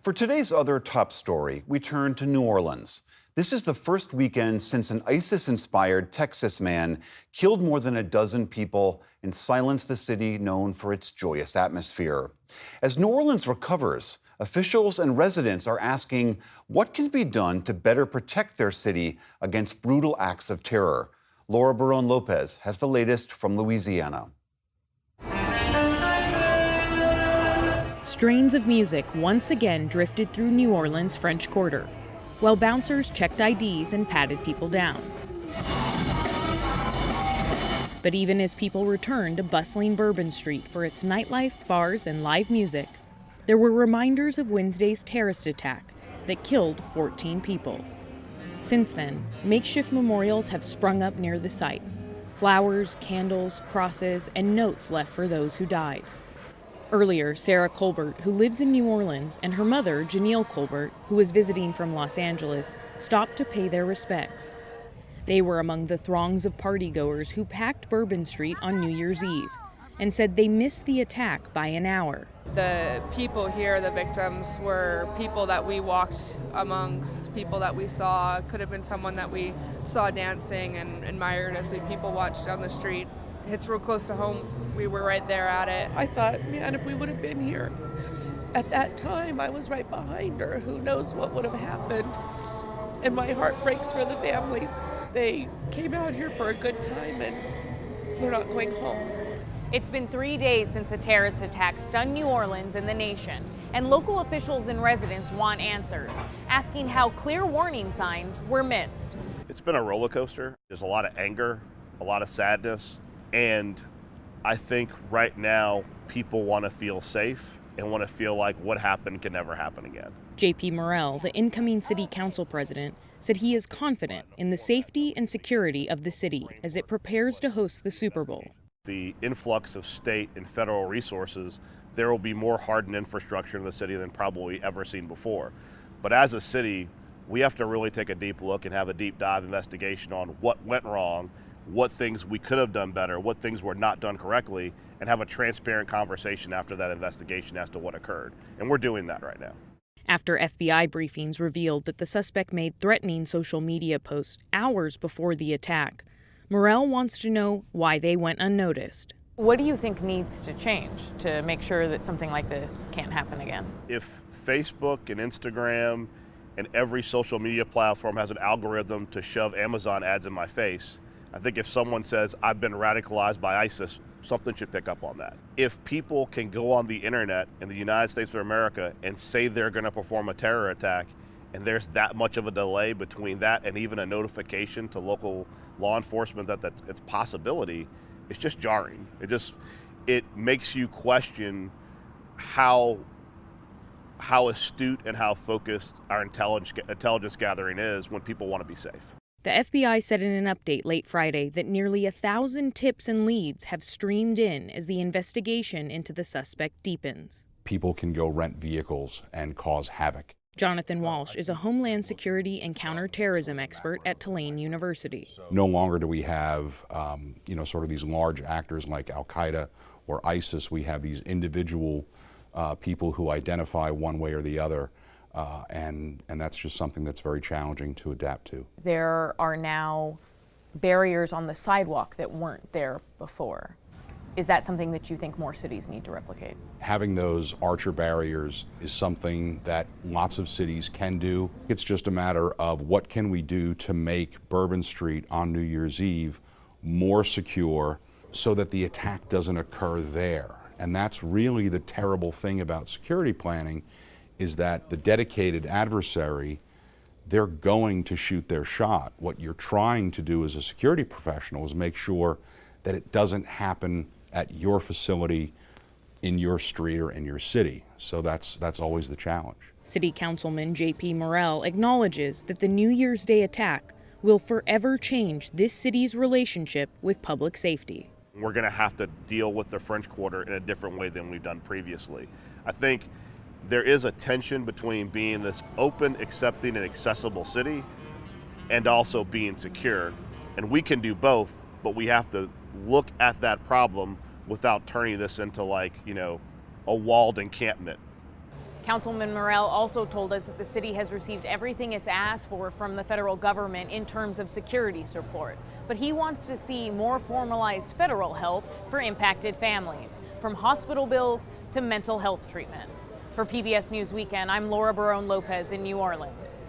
For today's other top story, we turn to New Orleans. This is the first weekend since an ISIS-inspired Texas man killed more than a dozen people and silenced the city known for its joyous atmosphere. As New Orleans recovers, officials and residents are asking what can be done to better protect their city against brutal acts of terror. Laura Barone Lopez has the latest from Louisiana. Strains of music once again drifted through New Orleans' French Quarter, while bouncers checked IDs and patted people down. But even as people returned to bustling Bourbon Street for its nightlife, bars, and live music, there were reminders of Wednesday's terrorist attack that killed 14 people. Since then, makeshift memorials have sprung up near the site. Flowers, candles, crosses, and notes left for those who died. Earlier, Sarah Colbert, who lives in New Orleans, and her mother, Janelle Colbert, who was visiting from Los Angeles, stopped to pay their respects. They were among the throngs of partygoers who packed Bourbon Street on New Year's Eve and said they missed the attack by an hour. The people here, the victims, were people that we walked amongst, people that we saw. Could have been someone that we saw dancing and admired as we people watched down the street. It's real close to home. We were right there at it. I thought, man, if we would have been here at that time, I was right behind her. Who knows what would have happened? And my heart breaks for the families. They came out here for a good time and they're not going home. It's been 3 days since a terrorist attack stunned New Orleans and the nation, and local officials and residents want answers, asking how clear warning signs were missed. It's been a roller coaster. There's a lot of anger, a lot of sadness, and I think right now people want to feel safe and want to feel like what happened can never happen again. J.P. Morrell, the incoming city council president, said he is confident in the safety and security of the city as it prepares to host the Super Bowl. The influx of state and federal resources, there will be more hardened infrastructure in the city than probably ever seen before. But as a city, we have to really take a deep look and have a deep dive investigation on what went wrong, what things we could have done better, what things were not done correctly, and have a transparent conversation after that investigation as to what occurred. And we're doing that right now. After FBI briefings revealed that the suspect made threatening social media posts hours before the attack, Morrell wants to know why they went unnoticed. What do you think needs to change to make sure that something like this can't happen again? If Facebook and Instagram and every social media platform has an algorithm to shove Amazon ads in my face, I think if someone says, I've been radicalized by ISIS, something should pick up on that. If people can go on the internet in the United States of America and say they're going to perform a terror attack, and there's that much of a delay between that and even a notification to local law enforcement that it's a possibility, it's just jarring. It makes you question how astute and how focused our intelligence gathering is when people want to be safe. The FBI said in an update late Friday that nearly 1,000 tips and leads have streamed in as the investigation into the suspect deepens. People can go rent vehicles and cause havoc. Jonathan Walsh is a Homeland Security and counterterrorism expert at Tulane University. No longer do we have, sort of these large actors like Al-Qaeda or ISIS. We have these individual people who identify one way or the other, and that's just something that's very challenging to adapt to. There are now barriers on the sidewalk that weren't there before. Is that something that you think more cities need to replicate? Having those archer barriers is something that lots of cities can do. It's just a matter of what can we do to make Bourbon Street on New Year's Eve more secure so that the attack doesn't occur there. And that's really the terrible thing about security planning, is that the dedicated adversary, they're going to shoot their shot. What you're trying to do as a security professional is make sure that it doesn't happen at your facility, in your street, or in your city. So that's always the challenge. City Councilman J.P. Morrell acknowledges that the New Year's Day attack will forever change this city's relationship with public safety. We're going to have to deal with the French Quarter in a different way than we've done previously. I think there is a tension between being this open, accepting, and accessible city and also being secure. And we can do both, but we have to look at that problem without turning this into a walled encampment. Councilman Morell also told us that the city has received everything it's asked for from the federal government in terms of security support. But he wants to see more formalized federal help for impacted families, from hospital bills to mental health treatment. For PBS News Weekend, I'm Laura Barone Lopez in New Orleans.